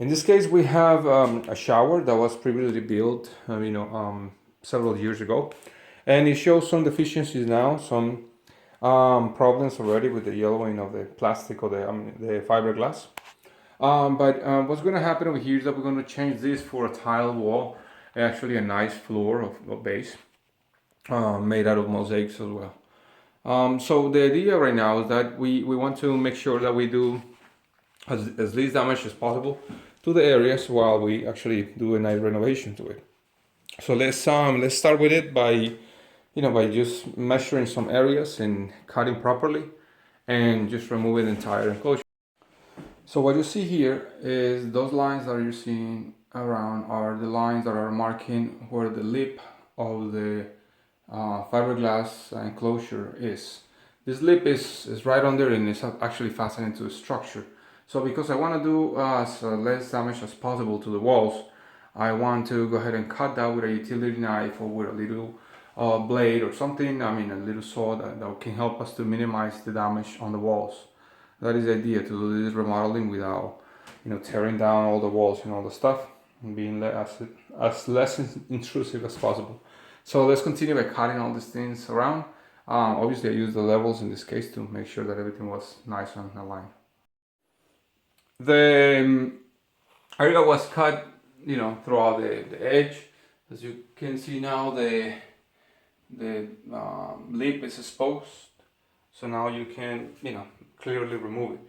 In this case, we have a shower that was previously built, several years ago, and it shows some deficiencies now, some problems already with the yellowing of the plastic or the fiberglass. But what's going to happen over here is that we're going to change this for a tile wall, actually a nice floor of base, made out of mosaics as well. So the idea right now is that we want to make sure that we do as least damage as possible to the areas while we actually do a nice renovation to it. So let's start with it by by just measuring some areas and cutting properly and just removing the entire enclosure. So what you see here is those lines that you're seeing around are the lines that are marking where the lip of the fiberglass enclosure is. This lip is right under and it's actually fastened into the structure. So because I want to do as less damage as possible to the walls, I want to go ahead and cut that with a utility knife or with a little blade or something, a little saw that can help us to minimize the damage on the walls. That is the idea, to do this remodeling without tearing down all the walls and all the stuff, and being as less intrusive as possible. So let's continue by cutting all these things around. Obviously I used the levels in this case to make sure that everything was nice and aligned. The area was cut throughout the edge. As you can see now, the lip is exposed, so now you can clearly remove it.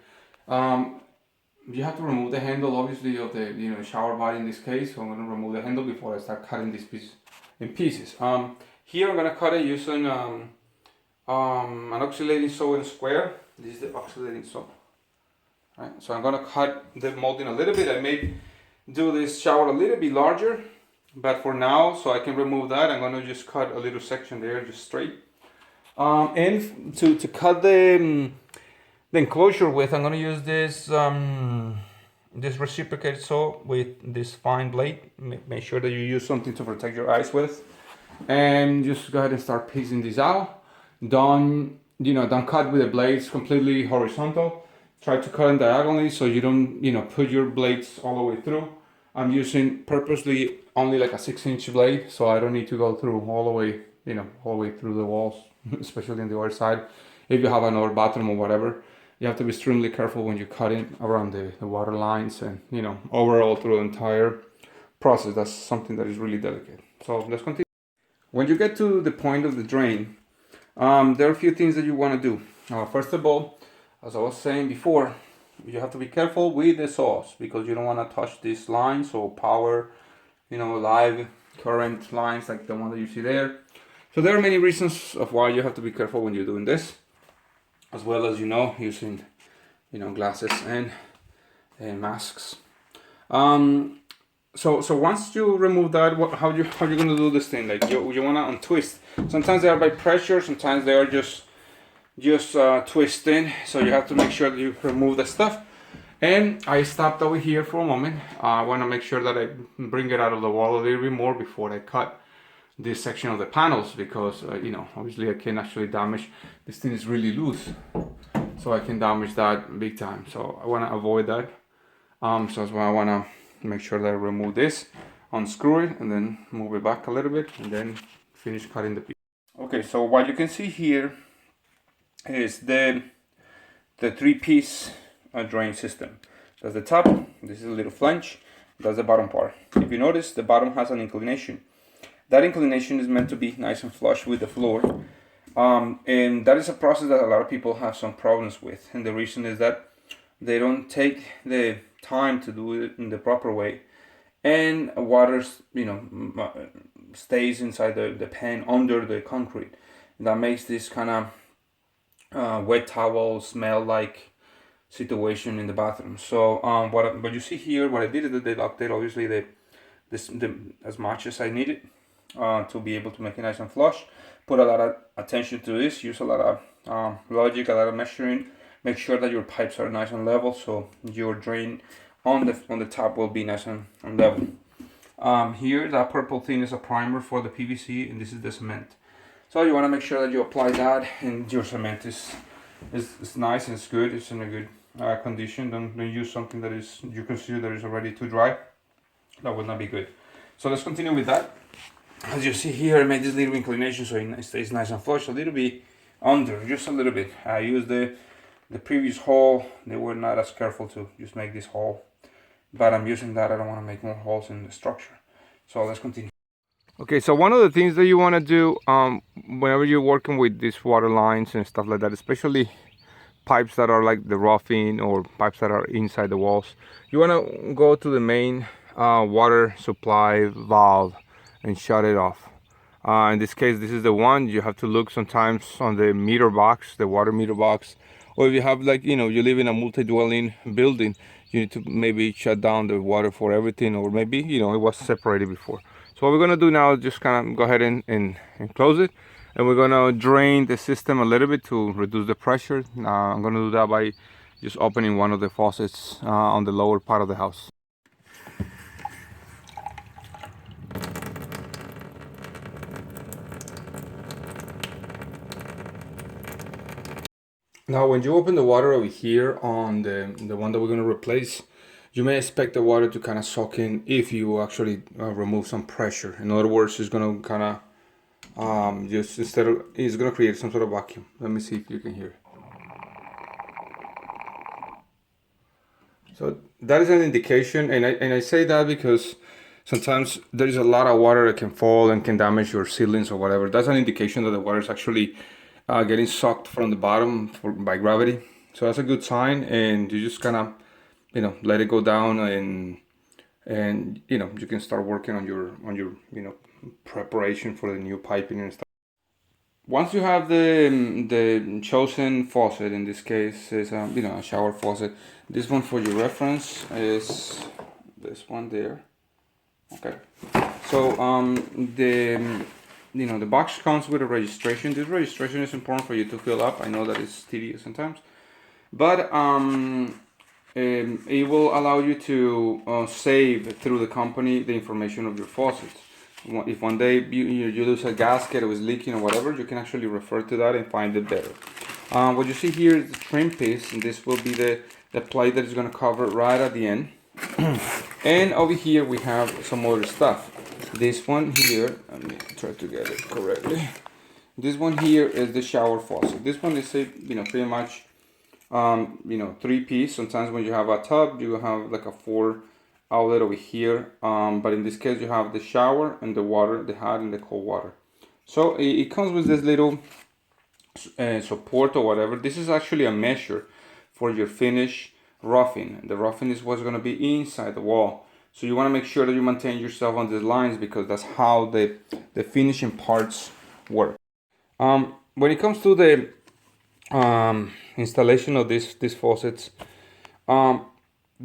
You have to remove the handle, obviously, of the shower body in this case. So I'm going to remove the handle before I start cutting this piece in pieces. Here I'm going to cut it using an oscillating saw in a square. This is the oscillating saw. Right, so I'm going to cut the molding a little bit. I may do this shower a little bit larger, but for now, so I can remove that, I'm going to just cut a little section there, just straight. And to cut the enclosure with, I'm going to use this this reciprocated saw with this fine blade. Make sure that you use something to protect your eyes with, and just go ahead and start piecing this out. Don't cut with the blades completely horizontal. Try to cut them diagonally so you don't put your blades all the way through. I'm using purposely only like a 6-inch blade, so I don't need to go through all the way through the walls, especially on the other side. If you have another bathroom or whatever, you have to be extremely careful when you're cutting around the water lines and overall through the entire process. That's something that is really delicate. So let's continue. When you get to the point of the drain, there are a few things that you want to do. First of all, as I was saying before, you have to be careful with the saws because you don't want to touch these lines or power, live current lines like the one that you see there. So there are many reasons of why you have to be careful when you're doing this, as well as using glasses and masks. So once you remove that, how you gonna do this thing? Like you wanna untwist. Sometimes they are by pressure, sometimes they are just twisting. So you have to make sure that you remove the stuff. And I stopped over here for a moment. I want to make sure that I bring it out of the wall a little bit more before I cut this section of the panels, because obviously I can actually damage. This thing is really loose, so I can damage that big time. So I want to avoid that. So that's why I want to make sure that I remove this, unscrew it, and then move it back a little bit, and then finish cutting the piece. Okay, so what you can see here is the 3-piece drain system. That's the top. This is a little flange. That's the bottom part. If you notice, the bottom has an inclination. That inclination is meant to be nice and flush with the floor, and that is a process that a lot of people have some problems with. And the reason is that they don't take the time to do it in the proper way, and water stays inside the pan under the concrete. That makes this kind of wet towel smell like situation in the bathroom. So what you see here, what I did is that they locked it obviously as much as I needed to be able to make it nice and flush. Put a lot of attention to this. Use a lot of logic, a lot of measuring. Make sure that your pipes are nice and level, so your drain on the top will be nice and level. Here, that purple thing is a primer for the PVC, and this is the cement. So you want to make sure that you apply that, and your cement is nice and it's good. It's in a good condition. Don't use something that is you consider that is already too dry. That would not be good. So let's continue with that. As you see here, I made this little inclination so it stays nice and flush, a little bit under, just a little bit. I used the previous hole. They were not as careful to just make this hole, but I'm using that. I don't want to make more holes in the structure. So let's continue. Okay, so one of the things that you want to do whenever you're working with these water lines and stuff like that, especially pipes that are like the roughing or pipes that are inside the walls, you want to go to the main water supply valve and shut it off. In this case, this is the one. You have to look sometimes on the meter box, the water meter box, or if you have, like, you live in a multi-dwelling building, you need to maybe shut down the water for everything, or maybe it was separated before. So what we're gonna do now is just kind of go ahead and close it, and we're gonna drain the system a little bit to reduce the pressure. I'm gonna do that by just opening one of the faucets on the lower part of the house. Now, when you open the water over here on the one that we're going to replace, you may expect the water to kind of soak in if you actually remove some pressure. In other words, it's going to kind of just it's going to create some sort of vacuum. Let me see if you can hear. So that is an indication, and I say that because sometimes there is a lot of water that can fall and can damage your ceilings or whatever. That's an indication that the water is actually getting sucked from the bottom by gravity. So that's a good sign, and you just kind of let it go down, and you can start working on your preparation for the new piping and stuff. Once you have the chosen faucet, in this case is a shower faucet. This one, for your reference, is this one there. Okay, so the box comes with a registration. This registration is important for you to fill up. I know that it's tedious sometimes, but it will allow you to save through the company the information of your faucets. If one day you lose a gasket or is leaking or whatever, you can actually refer to that and find it better. What you see here is the trim piece, and this will be the plate that is going to cover right at the end. And over here we have some other stuff. This one here, let me try to get it correctly. This one here is the shower faucet. This one is pretty much 3-piece. Sometimes when you have a tub, you have like a 4 outlet over here, but in this case you have the shower and the water, the hot and the cold water. So it comes with this little support or whatever. This is actually a measure for your finish roughing. The roughing is what's going to be inside the wall, so you want to make sure that you maintain yourself on these lines, because that's how the finishing parts work. When it comes to the installation of these faucets,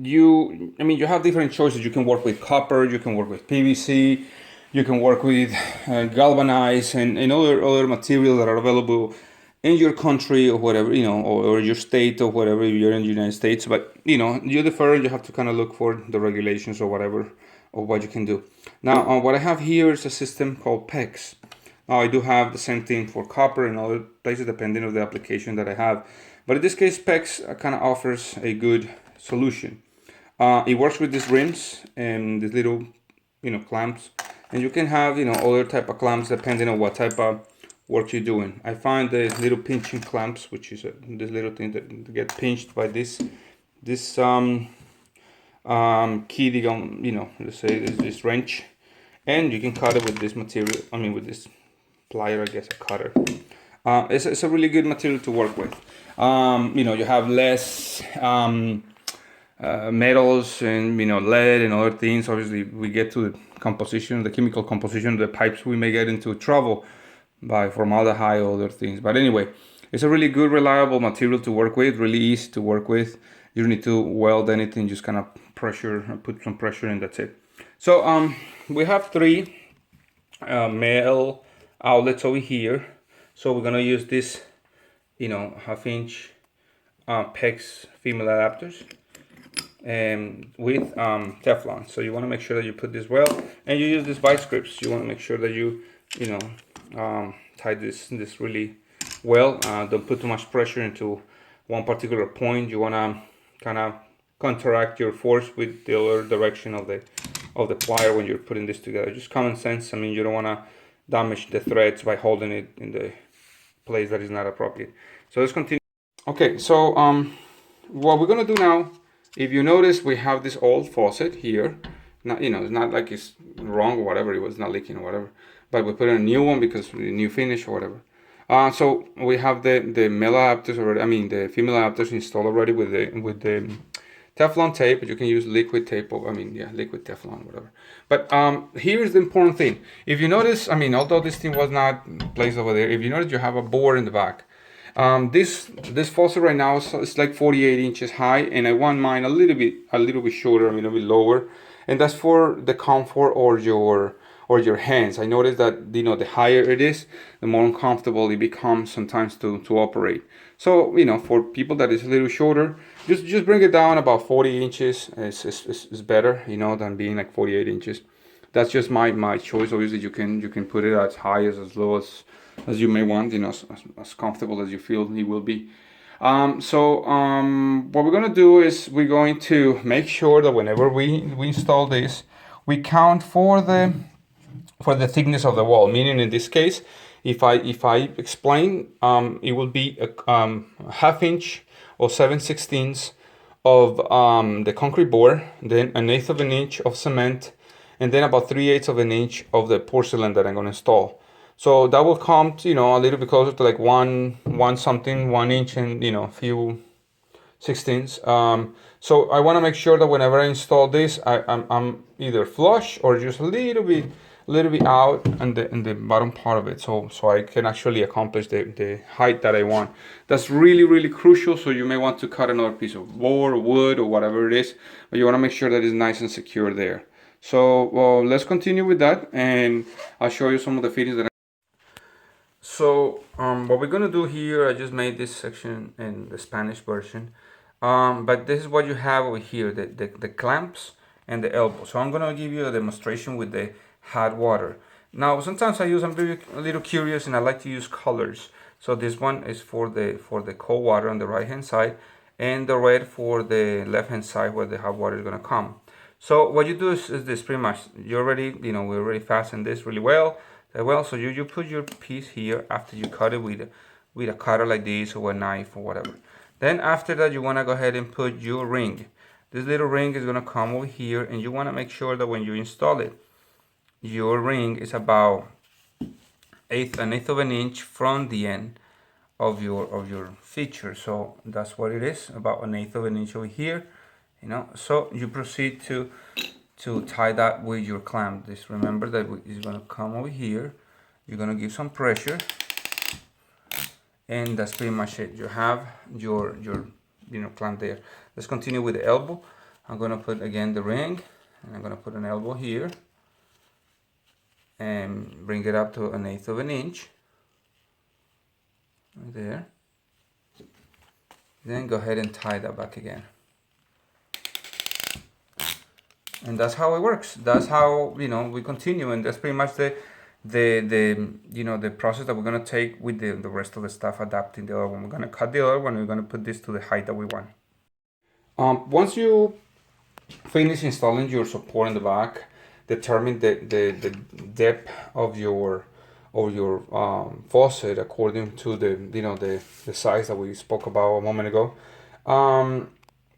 you have different choices. You can work with copper, you can work with PVC, you can work with galvanized and other materials that are available in your country or whatever, or your state or whatever, if you're in the United States. But you defer, you have to kind of look for the regulations or whatever of what you can do. Now what I have here is a system called PEX. Now I do have the same thing for copper and other places depending on the application that I have, but in this case PEX kind of offers a good solution. It works with these rims and these little clamps, and you can have other type of clamps depending on what type of work you're doing. I find the little pinching clamps, which is this little thing that get pinched by this key, let's say this wrench, and you can cut it with this material. With this plier, I guess, a cutter. It's a really good material to work with. You have less metals and lead and other things. Obviously, we get to the chemical composition of the pipes, we may get into trouble by formaldehyde or other things. But anyway, it's a really good, reliable material to work with, really easy to work with. You don't need to weld anything, just kind of put some pressure in, that's it. So we have 3 male outlets over here. So we're gonna use this, 1/2-inch PEX female adapters with Teflon. So you want to make sure that you put this well, and you use these vice grips. You want to make sure that you tie this really well. Don't put too much pressure into one particular point. You want to kind of counteract your force with the other direction of the plier when you're putting this together. Just common sense. I mean, you don't want to damage the threads by holding it in the place that is not appropriate. So let's continue. Okay, so what we're gonna do now, if you notice, we have this old faucet here. Not, you know, it's not like it's wrong or whatever, it was not leaking or whatever, but we put in a new one because new finish or whatever. So we have the male adapters already, I mean the female adapters installed already with the Teflon tape, but you can use liquid tape, or, I mean, yeah, liquid Teflon, whatever. But here's the important thing. If you notice, I mean, although this thing was not placed over there, if you notice, you have a board in the back. This faucet right now is like 48 inches high, and I want mine a little bit shorter, I mean, a bit lower, and that's for the comfort or your hands. I noticed that, you know, the higher it is, the more uncomfortable it becomes sometimes to operate. So, you know, for people that is a little shorter, just bring it down about 40 inches. Is better, you know, than being like 48 inches. That's just my choice. Obviously, you can put it as high as low as you may want, you know, as comfortable as you feel it will be. What we're gonna do is we're going to make sure that whenever we install this, we count for the thickness of the wall. Meaning, in this case, if I explain, it will be a half inch or 7/16 of the concrete board, then an eighth of an inch of cement, and then about 3/8 of an inch of the porcelain that I'm going to install. So that will come to, you know, a little bit closer to like one inch and, you know, a few sixteenths. So I want to make sure that whenever I install this, I'm either flush or just a little bit out in the bottom part of it, so I can actually accomplish the height that I want. That's really crucial. So you may want to cut another piece of board or wood or whatever it is, but you want to make sure that it's nice and secure there. So let's continue with that, and I'll show you some of the fittings that So what we're gonna do here, I just made this section in the Spanish version, but this is what you have over here, the clamps and the elbow. So I'm gonna give you a demonstration with the hot water. Now sometimes I'm a little curious, and I like to use colors. So this one is for the cold water on the right hand side, and the red for the left hand side where the hot water is gonna come. So what you do is this pretty much. We already fastened this really well. So you put your piece here after you cut it with a cutter like this, or a knife or whatever. Then after that, you want to go ahead and put your ring. This little ring is going to come over here, and you want to make sure that when you install it, your ring is about an eighth of an inch from the end of your feature. So that's what it is, about an eighth of an inch over here, you know. So you proceed to tie that with your clamp. Just remember that it's going to come over here. You're going to give some pressure, and that's pretty much it. You have your clamp there. Let's continue with the elbow. I'm going to put again the ring, and I'm going to put an elbow here and bring it up to an eighth of an inch right there. Then go ahead and tie that back again. And that's how it works. That's how, you know, we continue, and that's pretty much the process that we're gonna take with the rest of the stuff, adapting the other one. We're gonna cut the other one, and we're gonna put this to the height that we want. Once you finish installing your support in the back, determine the depth of your faucet according to the size that we spoke about a moment ago.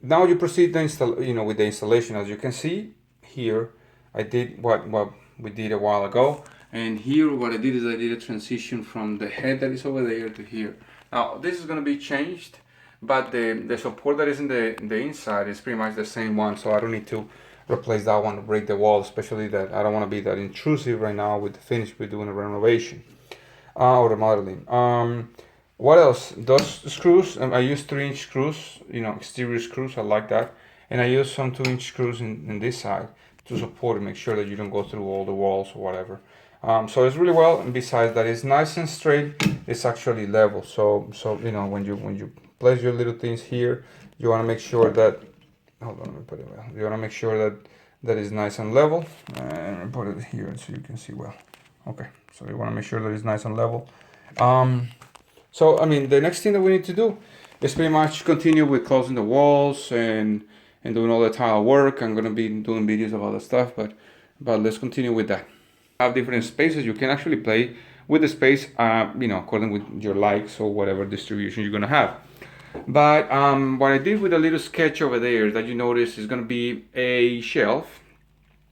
Now you proceed with the installation. As you can see here, I did what we did a while ago, and here what I did is I did a transition from the head that is over there to here. Now this is going to be changed, but the support that is in the inside is pretty much the same one, so I don't need to replace that one to break the wall, especially that I don't want to be that intrusive right now with the finish we're doing a renovation or remodeling. What else? Those screws, I use 3-inch screws, exterior screws, I like that. And I use some 2-inch screws in this side to support and make sure that you don't go through all the walls or whatever. So it's really well, and besides that, it's nice and straight, it's actually level. So when you place your little things here, you want to make sure that, hold on, let me put it well. You want to make sure that is nice and level. And put it here so you can see well. Okay, so you want to make sure that it's nice and level. So, the next thing that we need to do it's pretty much continue with closing the walls and doing all the tile work. I'm gonna be doing videos about that stuff, but let's continue with that. Have different spaces. You can actually play with the space, according with your likes or whatever distribution you're gonna have. But what I did with a little sketch over there that you notice is gonna be a shelf,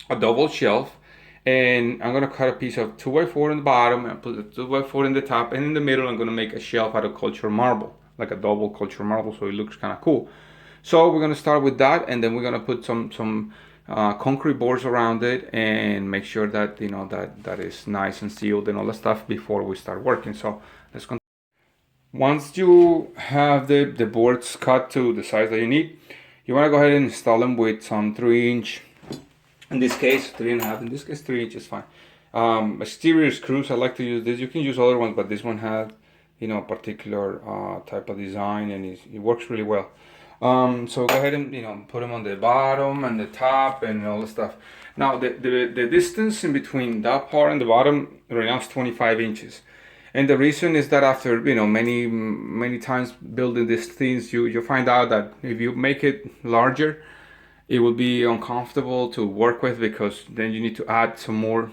a double shelf, and I'm gonna cut a piece of 2x4 in the bottom and put the 2x4 in the top, and in the middle I'm gonna make a shelf out of cultured marble, like a double cultured marble, so it looks kind of cool. So we're gonna start with that, and then we're gonna put some concrete boards around it and make sure that that is nice and sealed and all that stuff before we start working. So let's continue. Once you have the boards cut to the size that you need, you want to go ahead and install them with some 3-inch, in this case 3.5, in this case 3 inches fine. Exterior screws, I like to use this. You can use other ones, but this one has a particular type of design, and it works really well. So go ahead and put them on the bottom and the top and all the stuff. Now the distance in between that part and the bottom right now is 25 inches. And the reason is that after many times building these things, you find out that if you make it larger, it will be uncomfortable to work with, because then you need to add some more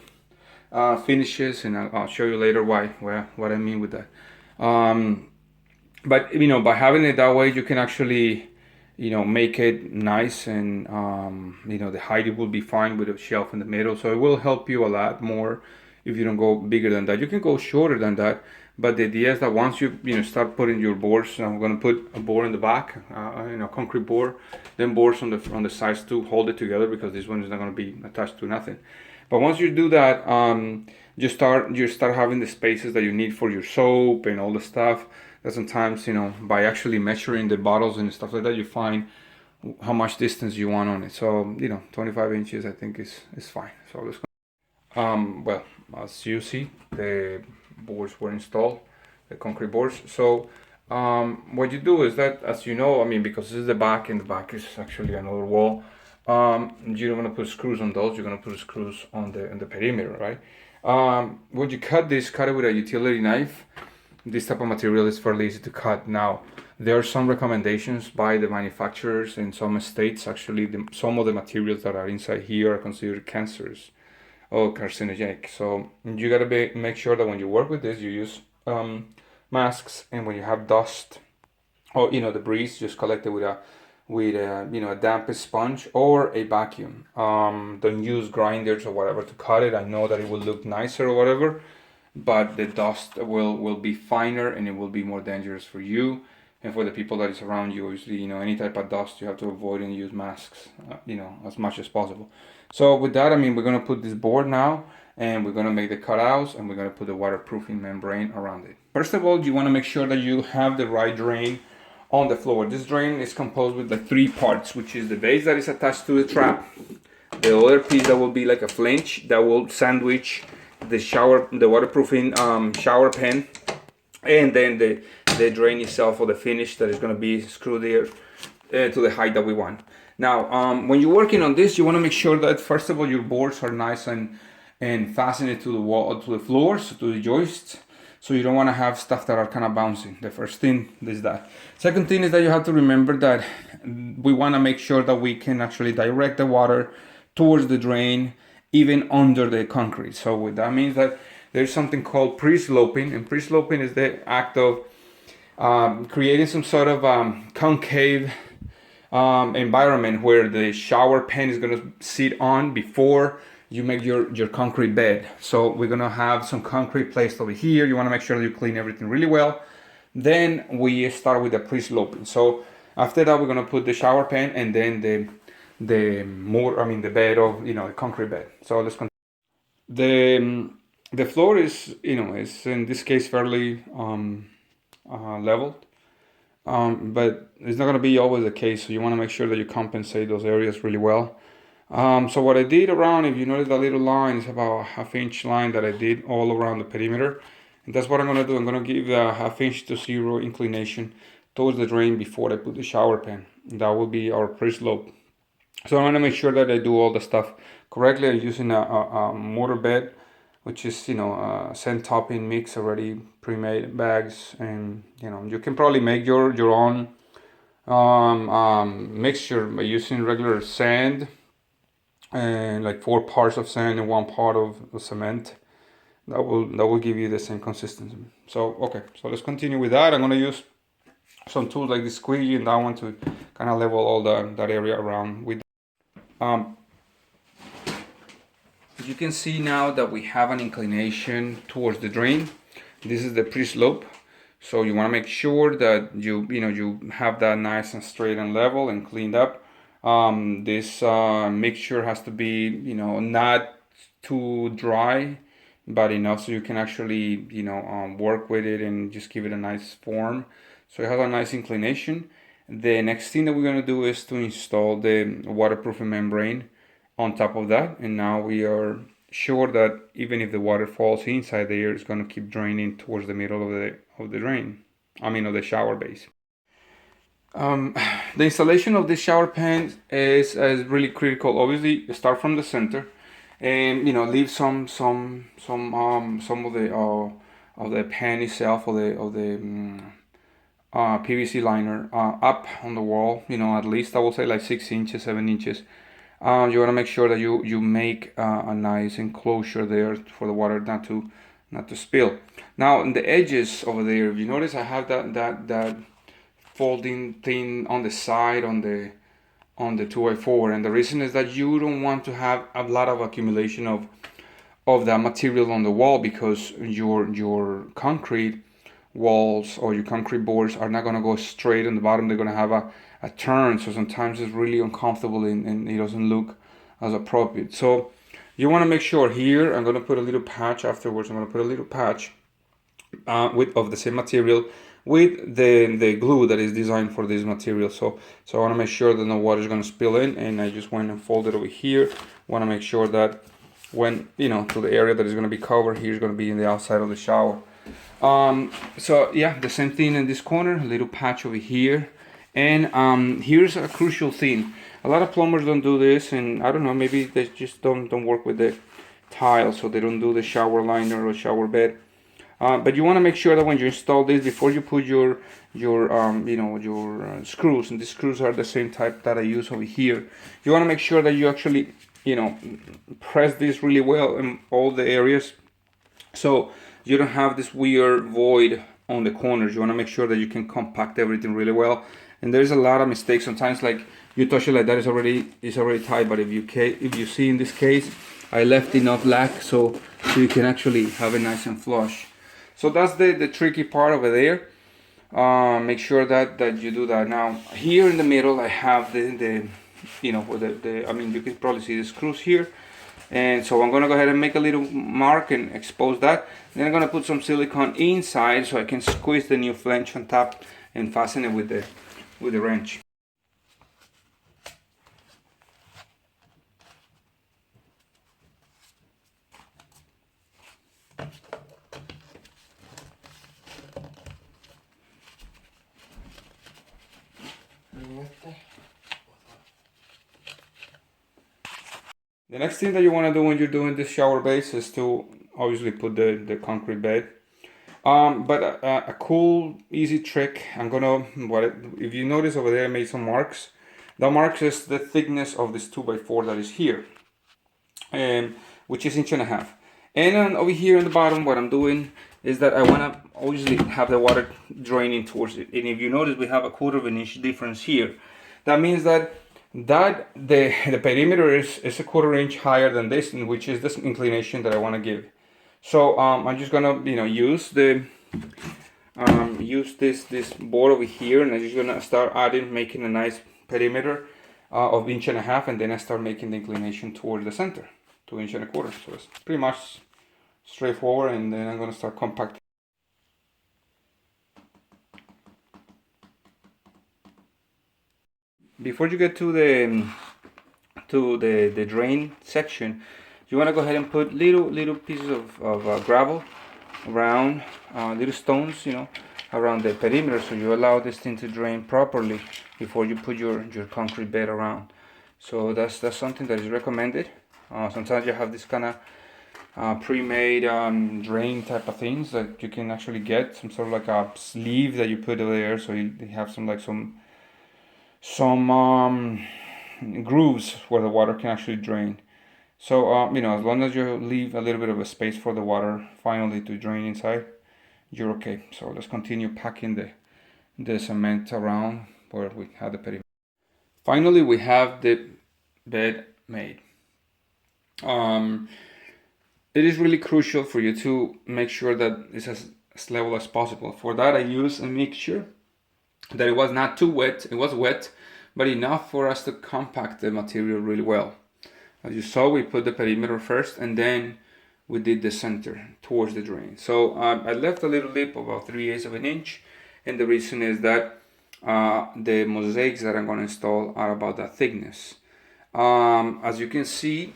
finishes, and I'll show you later what I mean with that. But by having it that way, you can actually make it nice, and the height will be fine with a shelf in the middle, so it will help you a lot more. If you don't go bigger than that, you can go shorter than that. But the idea is that once you start putting your boards, I'm going to put a board in the back, concrete board, then boards on the sides to hold it together, because this one is not going to be attached to nothing. But once you do that, you start having the spaces that you need for your soap and all the stuff. That sometimes by actually measuring the bottles and stuff like that, you find how much distance you want on it. So 25 inches I think is fine. So let's go. Well, as you see, the boards were installed, the concrete boards. So what you do is that, as you know, because this is the back, and the back is actually another wall, you don't want to put screws on those. You're going to put screws on the perimeter, right? When you cut it with a utility knife. This type of material is fairly easy to cut. Now, there are some recommendations by the manufacturers in some states. Actually, some of the materials that are inside here are considered cancerous or carcinogenic. So you gotta make sure that when you work with this, you use masks, and when you have dust or debris, just collect it with a damp sponge or a vacuum. Don't use grinders or whatever to cut it. I know that it will look nicer or whatever, but the dust will be finer, and it will be more dangerous for you and for the people that is around you. Obviously, any type of dust you have to avoid and use masks, as much as possible. So with that, we're gonna put this board now, and we're gonna make the cutouts, and we're gonna put the waterproofing membrane around it. First of all, you wanna make sure that you have the right drain on the floor. This drain is composed with the 3 parts, which is the base that is attached to the trap, the other piece that will be like a flange that will sandwich the waterproofing shower pen, and then the drain itself, or the finish that is going to be screwed there to the height that we want. Now, when you're working on this, you want to make sure that first of all your boards are nice and fastened to the wall, to the floors, to the joists. So you don't want to have stuff that are kind of bouncing. The first thing is that. Second thing is that you have to remember that we want to make sure that we can actually direct the water towards the drain, even under the concrete. So what that means that there's something called pre-sloping, and pre-sloping is the act of creating some sort of concave environment where the shower pen is going to sit on before you make your concrete bed. So we're going to have some concrete placed over here. You want to make sure that you clean everything really well. Then we start with the pre-sloping. So after that, we're going to put the shower pen, and then the bed of the concrete bed. So let's continue. The floor is in this case fairly leveled, but it's not going to be always the case. So you want to make sure that you compensate those areas really well. So what I did around, if you notice that little line, is about a half-inch line that I did all around the perimeter, and that's what I'm going to do. I'm going to give a half-inch to 0 inclination towards the drain before I put the shower pen. That will be our pre-slope. So I want to make sure that I do all the stuff correctly. I'm using a mortar bed which is, you know, sand topping mix already pre-made bags. And you know, you can probably make your own mixture by using regular sand and like 4 parts of sand and 1 part of cement. That will give you the same consistency. So okay, so let's continue with that. I'm gonna use some tools like the squeegee and that one to kind of level all that area around with. You can see now that we have an inclination towards the drain. This is the pre-slope, so you want to make sure that you have that nice and straight and level and cleaned up. This mixture has to be, you know, not too dry, but enough so you can actually, you know, work with it and just give it a nice form. So it has a nice inclination. The next thing that we're going to do is to install the waterproofing membrane on top of that, and now we are sure that even if the water falls inside there, it's going to keep draining towards the middle of the drain, I mean of the shower base. The installation of this shower pan is really critical. Obviously, start from the center, and you know, leave some of the pan itself, of the PVC liner up on the wall. You know, at least I will say like 6 inches, 7 inches. You want to make sure that you make a nice enclosure there for the water not to spill. Now in the edges over there, if you notice, I have that folding thing on the side on the 2x4, and the reason is that you don't want to have a lot of accumulation of that material on the wall, because your concrete walls or your concrete boards are not going to go straight on the bottom. They're going to have a turn, so sometimes it's really uncomfortable and it doesn't look as appropriate. So you want to make sure here, I'm going to put a little patch afterwards. I'm going to put a little patch of the same material with the glue that is designed for this material. So I want to make sure that no water is going to spill in, and I just went and folded over here. Want to make sure that when, you know, to the area that is going to be covered here is going to be in the outside of the shower. So yeah, the same thing in this corner, a little patch over here. And here's a crucial thing. A lot of plumbers don't do this, and I don't know, maybe they just don't work with the tile, so they don't do the shower liner or shower bed. But you want to make sure that when you install this, before you put your screws, and these screws are the same type that I use over here, you want to make sure that you actually, you know, press this really well in all the areas, so you don't have this weird void on the corners. You want to make sure that you can compact everything really well. And there's a lot of mistakes sometimes, like you touch it like that, it's already tight. But if you see in this case, I left enough lack so you can actually have it nice and flush. So that's the tricky part over there. Make sure that you do that. Now here in the middle, I have the you know, I mean, you can probably see the screws here. And so I'm gonna go ahead and make a little mark and expose that. Then I'm gonna put some silicone inside so I can squeeze the new flange on top and fasten it with the wrench. The next thing that you want to do when you're doing this shower base is to obviously put the concrete bed. But a cool, easy trick, if you notice over there, I made some marks. The marks is the thickness of this 2x4 that is here, which is 1.5 inches. And then over here in the bottom, what I'm doing is that I want to obviously have the water draining towards it. And if you notice, we have a 1/4 inch difference here. That means that the perimeter is 1/4 inch higher than this, which is this inclination that I want to give. So I'm just gonna, you know, use this board over here, and I'm just gonna start making a nice perimeter of 1.5 inches, and then I start making the inclination towards the center, 2.25 inches. So it's pretty much straightforward, and then I'm gonna start compacting. Before you get to the drain section, you want to go ahead and put little pieces of gravel around, little stones, you know, around the perimeter, so you allow this thing to drain properly before you put your concrete bed around. So that's something that is recommended. Sometimes you have this kind of pre-made drain type of things that you can actually get, some sort of like a sleeve that you put over there, so you have some grooves where the water can actually drain. So as long as you leave a little bit of a space for the water finally to drain inside, you're okay. So let's continue packing the cement around where we had the perimeter. Finally, we have the bed made. It is really crucial for you to make sure that it's as level as possible. For that, I use a mixture that it was not too wet. It was wet, but enough for us to compact the material really well. As you saw, we put the perimeter first, and then we did the center towards the drain. So I left a little lip about 3/8 of an inch, and the reason is that the mosaics that I'm going to install are about that thickness. As you can see,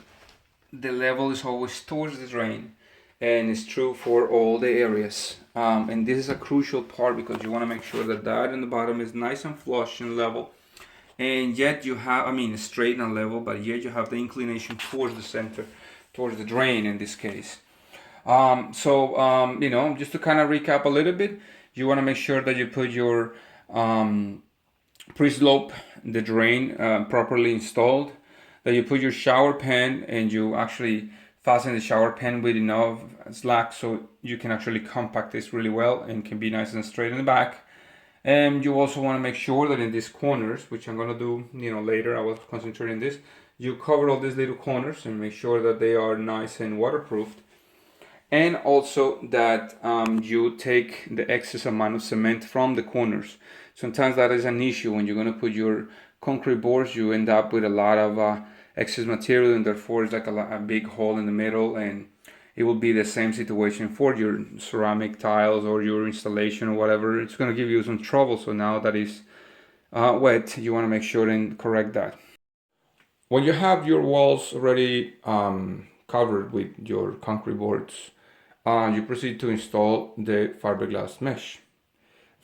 the level is always towards the drain, and it's true for all the areas. And this is a crucial part because you want to make sure that that in the bottom is nice and flush and level, and yet you have, straight and level, but yet you have the inclination towards the center, towards the drain in this case. Just to kind of recap a little bit, you want to make sure that you put your pre-slope, the drain properly installed, that you put your shower pan and you actually fasten the shower pan with enough slack so you can actually compact this really well and can be nice and straight in the back. And you also want to make sure that in these corners, which I'm going to do later, I will concentrate on this, you cover all these little corners and make sure that they are nice and waterproofed. And also that you take the excess amount of cement from the corners. Sometimes that is an issue when you're going to put your concrete boards. You end up with a lot of excess material, and therefore it's like a big hole in the middle, and it will be the same situation for your ceramic tiles or your installation or whatever. It's going to give you some trouble. So now that is wet, you want to make sure and correct that. When you have your walls already covered with your concrete boards, you proceed to install the fiberglass mesh.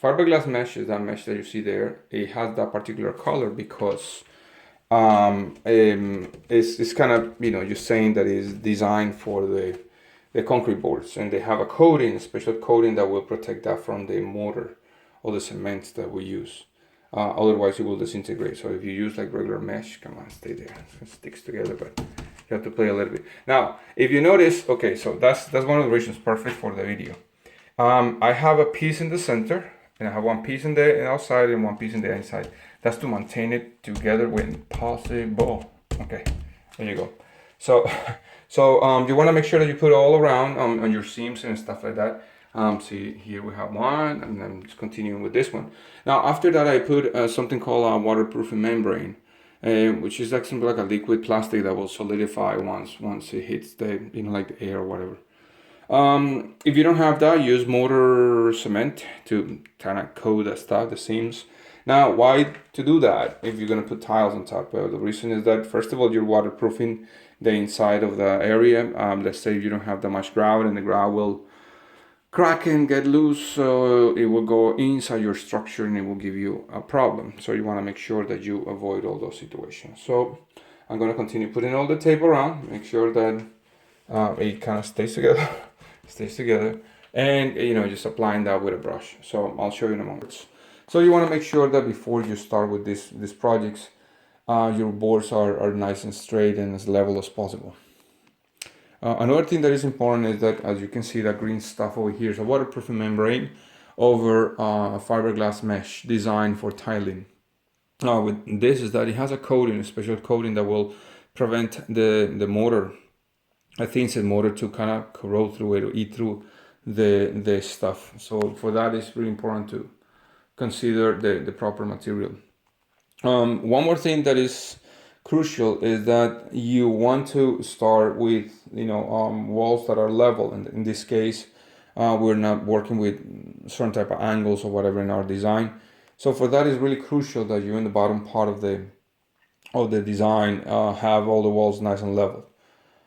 Fiberglass mesh is that mesh that you see there. It has that particular color because it's kind of just saying that it's designed for the concrete boards, and they have a coating, a special coating that will protect that from the mortar or the cement that we use. Otherwise, it will disintegrate. So if you use like regular mesh, come on, stay there. It sticks together, but you have to play a little bit. Now, if you notice, okay, so that's one of the reasons perfect for the video. I have a piece in the center, and I have one piece in the outside and one piece in the inside. That's to maintain it together when possible. Okay, there you go. So you want to make sure that you put it all around on your seams and stuff like that. See, here we have one, and then just continuing with this one. Now, after that, I put something called a waterproofing membrane, which is like something like a liquid plastic that will solidify once it hits the like the air or whatever. If you don't have that, use mortar cement to kind of coat that stuff, the seams. Now, why to do that if you're going to put tiles on top? Well, the reason is that, first of all, you're waterproofing the inside of the area. Let's say you don't have that much grout, and the grout will crack and get loose, so it will go inside your structure and it will give you a problem. So you want to make sure that you avoid all those situations. So I'm going to continue putting all the tape around, make sure that it kind of stays together, and just applying that with a brush. So I'll show you in a moment. So you want to make sure that before you start with these projects, your boards are nice and straight and as level as possible. Another thing that is important is that, as you can see, that green stuff over here is a waterproofing membrane over fiberglass mesh designed for tiling. With this is that it has a coating, a special coating that will prevent the mortar, a thin-set mortar, to kind of corrode through it or eat through the stuff. So for that, it's really important to consider the proper material. One more thing that is crucial is that you want to start with walls that are level, and in this case we're not working with certain type of angles or whatever in our design. So for that, it's really crucial that you in the bottom part of the design have all the walls nice and level.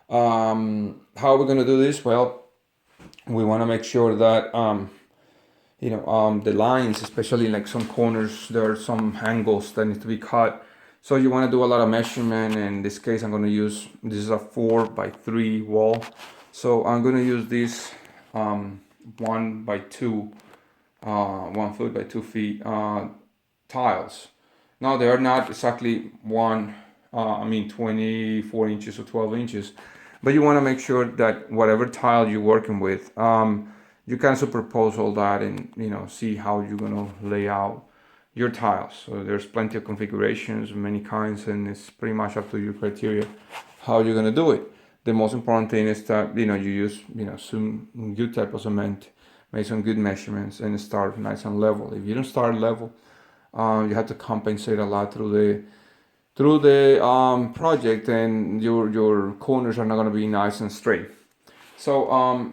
How are we going to do this? Well, we want to make sure that the lines, especially like some corners, there are some angles that need to be cut. So you want to do a lot of measurement. In this case, I'm going to use, this is a 4x3 wall. So I'm gonna use this 1 foot by 2 feet tiles. Now they are not exactly 24 inches or 12 inches, but you want to make sure that whatever tile you're working with, you can superpose all that and see how you're gonna lay out your tiles. So there's plenty of configurations, many kinds, and it's pretty much up to your criteria how you're gonna do it. The most important thing is that you use some good type of cement, make some good measurements, and start nice and level. If you don't start level, you have to compensate a lot through the project, and your corners are not going to be nice and straight. So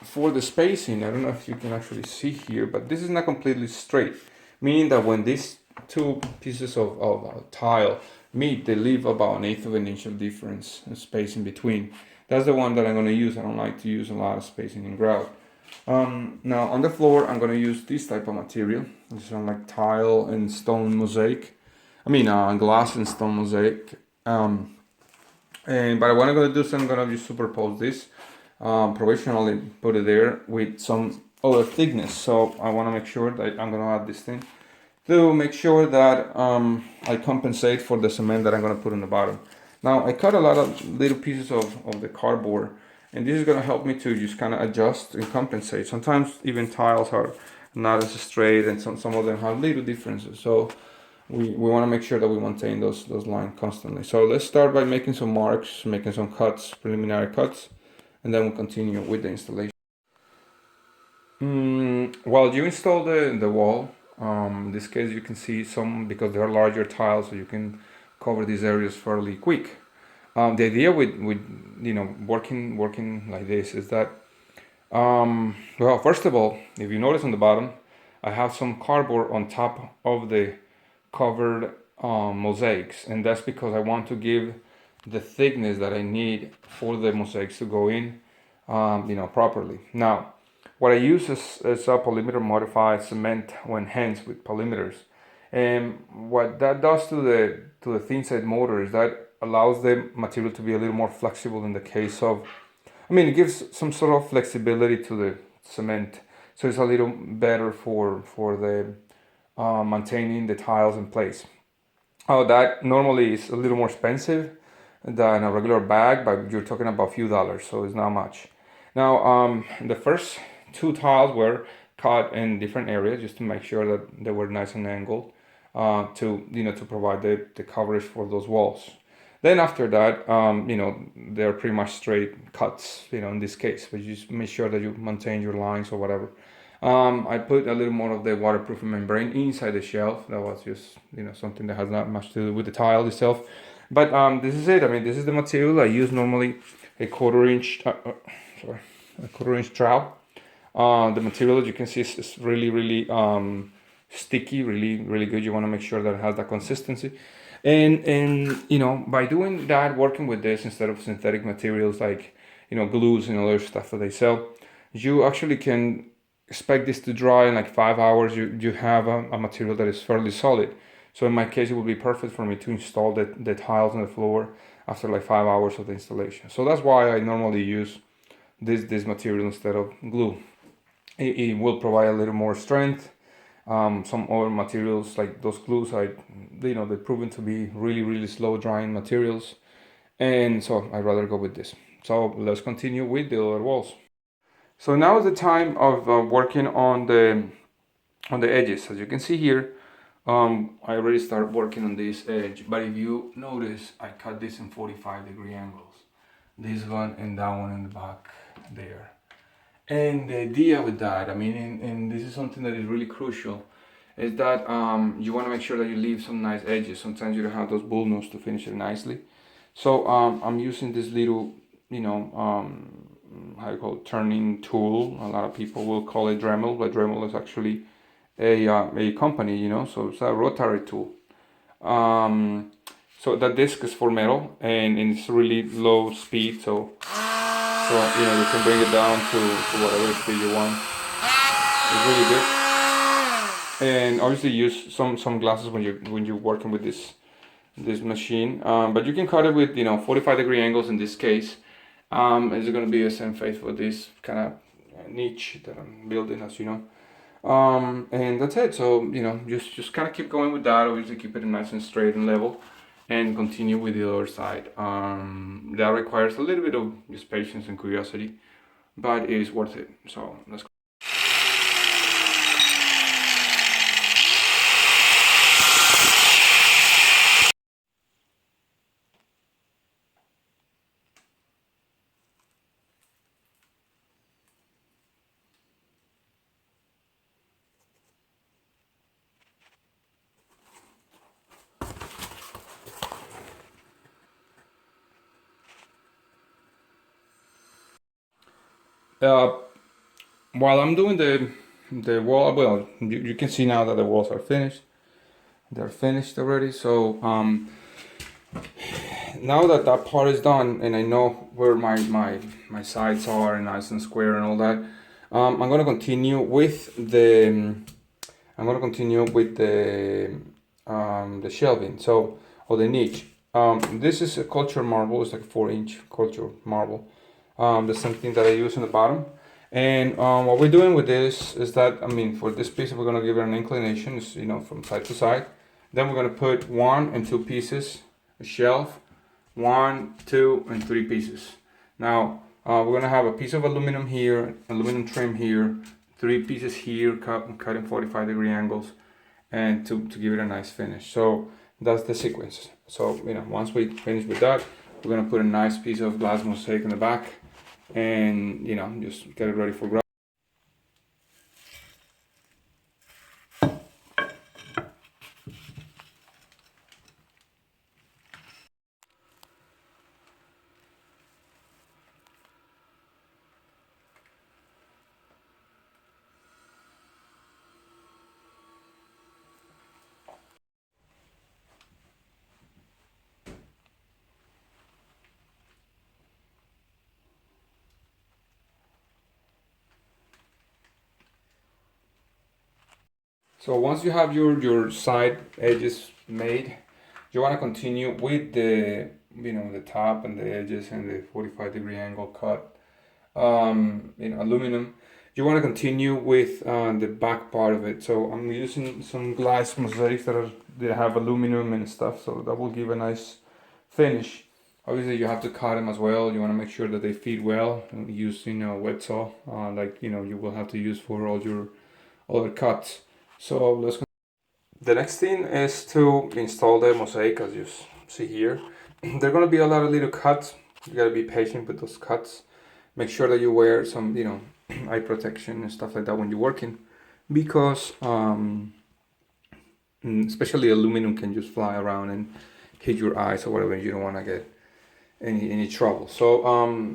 for the spacing, I don't know if you can actually see here, but this is not completely straight, meaning that when these two pieces of tile meet, they leave about 1/8 of an inch of difference in space in between. That's the one that I'm going to use. I don't like to use a lot of spacing in grout. Now on the floor, I'm going to use this type of material. This is like tile and stone mosaic. Glass and stone mosaic. But what I'm going to do is I'm going to just superpose this, provisionally put it there with some other thickness. So I want to make sure that I'm going to add this thing to make sure that I compensate for the cement that I'm going to put on the bottom. Now I cut a lot of little pieces of the cardboard, and this is going to help me to just kind of adjust and compensate. Sometimes even tiles are not as straight, and some of them have little differences. So we want to make sure that we maintain those lines constantly. So let's start by making some marks, making some cuts, preliminary cuts, and then we'll continue with the installation. While you install the wall, in this case you can see some, because they are larger tiles, so you can cover these areas fairly quick. The idea with working like this is that, well, first of all, if you notice on the bottom, I have some cardboard on top of the covered mosaics, and that's because I want to give the thickness that I need for the mosaics to go in properly. Now what I use is a polymer modified cement when enhanced with polymeters, and what that does to the thin side motor is that allows the material to be a little more flexible in the case of, it gives some sort of flexibility to the cement, so it's a little better for the maintaining the tiles in place. That normally is a little more expensive than a regular bag, but you're talking about a few dollars, so it's not much. Now the first two tiles were cut in different areas just to make sure that they were nice and angled, to provide the coverage for those walls. Then after that, they're pretty much straight cuts, in this case, but you just make sure that you maintain your lines or whatever. I put a little more of the waterproofing membrane inside the shelf. That was just, something that has not much to do with the tile itself. But this is it. This is the material I use normally, a quarter inch trowel. The material, as you can see, is really, really sticky, really, really good. You want to make sure that it has that consistency. And by doing that, working with this instead of synthetic materials like, glues and other stuff that they sell, you actually can expect this to dry in like 5 hours. You have a material that is fairly solid. So in my case, it would be perfect for me to install the tiles on the floor after like 5 hours of the installation. So that's why I normally use this material instead of glue. It will provide a little more strength. Some other materials like those glues they're proven to be really, really slow drying materials, and so I'd rather go with this. So let's continue with the other walls. So now is the time of working on the edges. As you can see here, I already started working on this edge, but if you notice, I cut this in 45-degree angles, this one and that one in the back there. And the idea with that, and this is something that is really crucial, is that you want to make sure that you leave some nice edges. Sometimes you don't have those bull nose to finish it nicely. So I'm using this little, how you call it, turning tool. A lot of people will call it Dremel, but Dremel is actually a company, so it's a rotary tool. So that disc is for metal, and it's really low speed, so you can bring it down to whatever speed you want. It's really good. And obviously use some glasses when you're working with this machine. But you can cut it with 45-degree angles in this case, It's gonna be the same face for this kind of niche that I'm building, as you know. And that's it. So just kind of keep going with that. Obviously, keep it nice and straight and level, and continue with the other side. That requires a little bit of just patience and curiosity, but it is worth it. So let's go. Uh, while I'm doing the wall, well, you can see now that the walls are finished. They're finished already. So now that that part is done, and I know where my sides are and nice and square and all that, I'm gonna continue with the shelving. So, or the niche. This is a culture marble. It's like a 4-inch culture marble. The same thing that I use in the bottom. And what we're doing with this is that, I mean, for this piece, we're gonna give it an inclination, from side to side. Then we're gonna put 1 and 2 pieces, a shelf, 1, 2, and 3 pieces. Now we're gonna have a piece of aluminum here, aluminum trim here, 3 pieces here, cut in 45-degree angles, and to give it a nice finish. So that's the sequence. So once we finish with that, we're gonna put a nice piece of glass mosaic in the back, and just get it ready for grout. So once you have your side edges made, you want to continue with the top and the edges and the 45-degree angle cut aluminum. You want to continue with the back part of it. So I'm using some glass mosaics that have aluminum and stuff, so that will give a nice finish. Obviously, you have to cut them as well. You want to make sure that they fit well. Using a wet saw, like you will have to use for all your other cuts. So let's. The next thing is to install the mosaic, as you see here. There are gonna be a lot of little cuts. You gotta be patient with those cuts. Make sure that you wear some, eye protection and stuff like that when you're working, because especially aluminum can just fly around and hit your eyes or whatever. You don't want to get any trouble. So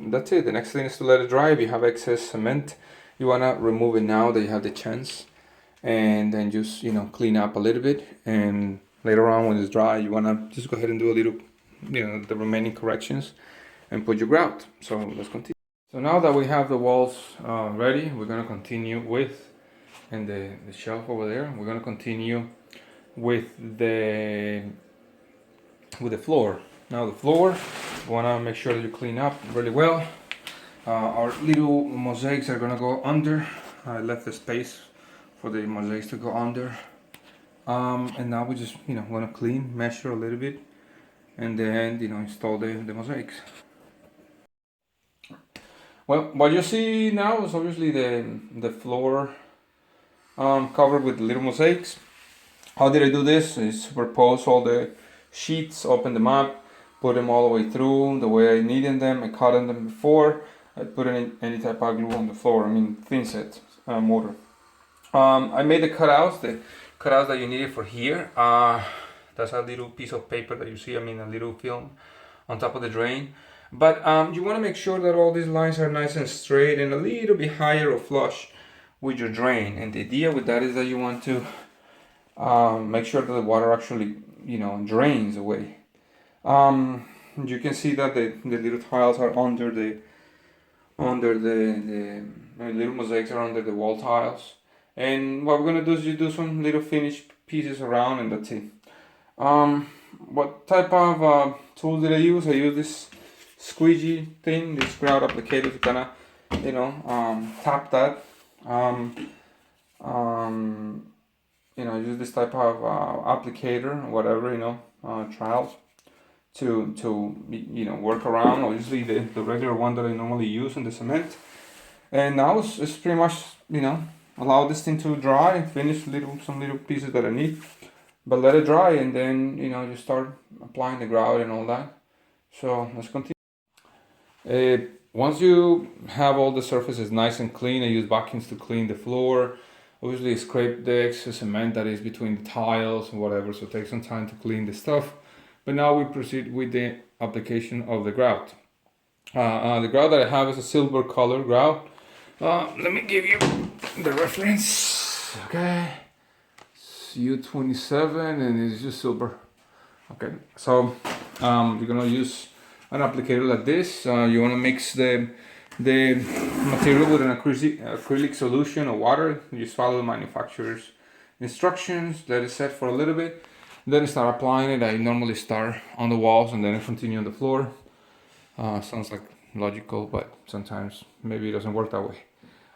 that's it. The next thing is to let it dry. If you have excess cement, you wanna remove it now that you have the chance, and then just clean up a little bit, and later on when it's dry, you wanna just go ahead and do a little the remaining corrections and put your grout. So let's continue. So now that we have the walls ready, we're gonna continue with, and the shelf over there, we're gonna continue with the floor. Now the floor, you wanna make sure that you clean up really well. Our little mosaics are gonna go under. I left the space for the mosaics to go under. And now we just want to clean, measure a little bit, and then install the mosaics. Well, what you see now is obviously the floor covered with little mosaics. How did I do this? I superpose all the sheets, open them up, put them all the way through the way I needed them. I cut them before I put any type of glue on the floor. I mean thin set mortar. I made the cutouts that you needed for here. That's a little piece of paper that you see, a little film on top of the drain. But you want to make sure that all these lines are nice and straight and a little bit higher or flush with your drain. And the idea with that is that you want to make sure that the water actually, drains away. You can see that the little tiles are under the little mosaics are under the wall tiles. And what we're gonna do is you do some little finished pieces around, and that's it. What type of tool did I use? I use this squeegee thing, this grout applicator to kind of, tap that. Use this type of applicator, whatever, trials to work around. Obviously, the regular one that I normally use in the cement. And now it's pretty much, allow this thing to dry, finish some little pieces that I need, but let it dry, and then, just start applying the grout and all that. So let's continue. Once you have all the surfaces nice and clean, I use vacuums to clean the floor. Obviously, scrape the excess cement that is between the tiles and whatever, so take some time to clean the stuff. But now we proceed with the application of the grout. The grout that I have is a silver color grout. Let me give you the reference. Okay, it's U27 and it's just silver. Okay, so you're gonna use an applicator like this. You wanna mix the material with an acrylic solution or water. You just follow the manufacturer's instructions, let it set for a little bit, then start applying it. I normally start on the walls and then I continue on the floor. Sounds like logical, but sometimes maybe it doesn't work that way.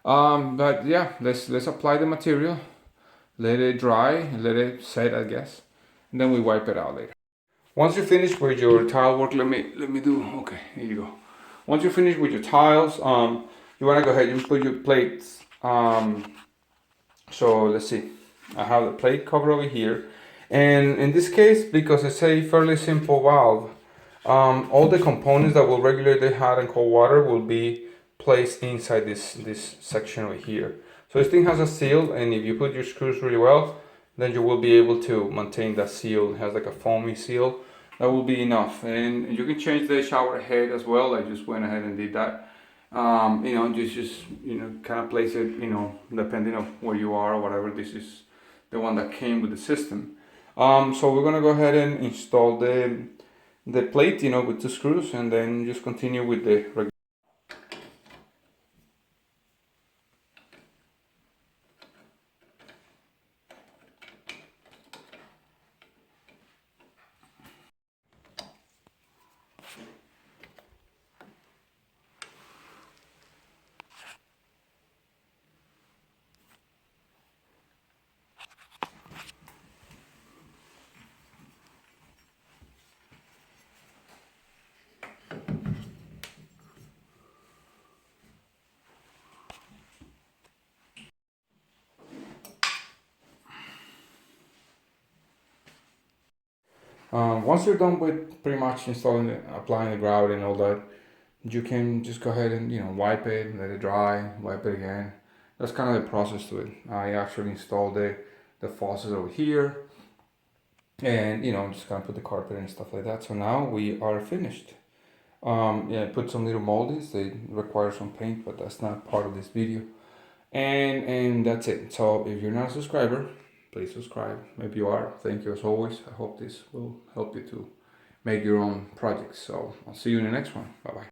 But yeah, let's apply the material, let it dry, let it set, I guess, and then we wipe it out later. Once you finish with your tile work, let me do. Okay, here you go. Once you finish with your tiles, you want to go ahead and put your plates. So let's see, I have the plate cover over here, and in this case, because it's a fairly simple valve, all the components that will regulate the hot and cold water will be placed inside this section right here. So this thing has a seal, and if you put your screws really well, then you will be able to maintain that seal. It has like a foamy seal. That will be enough. And you can change the shower head as well. I just went ahead and did that. Just kind of place it, depending on where you are or whatever. This is the one that came with the system. So we're gonna go ahead and install the plate, with the screws, and then just continue with the regular. Once you're done with pretty much applying the grout and all that, you can just go ahead and wipe it, let it dry, wipe it again. That's kind of the process to it. I actually installed the faucets over here, and just kind of put the carpet and stuff like that. So now we are finished. Yeah, I put some little moldings. They require some paint, but that's not part of this video. And that's it. So if you're not a subscriber, please subscribe. Maybe you are. Thank you as always. I hope this will help you to make your own projects. So I'll see you in the next one. Bye bye.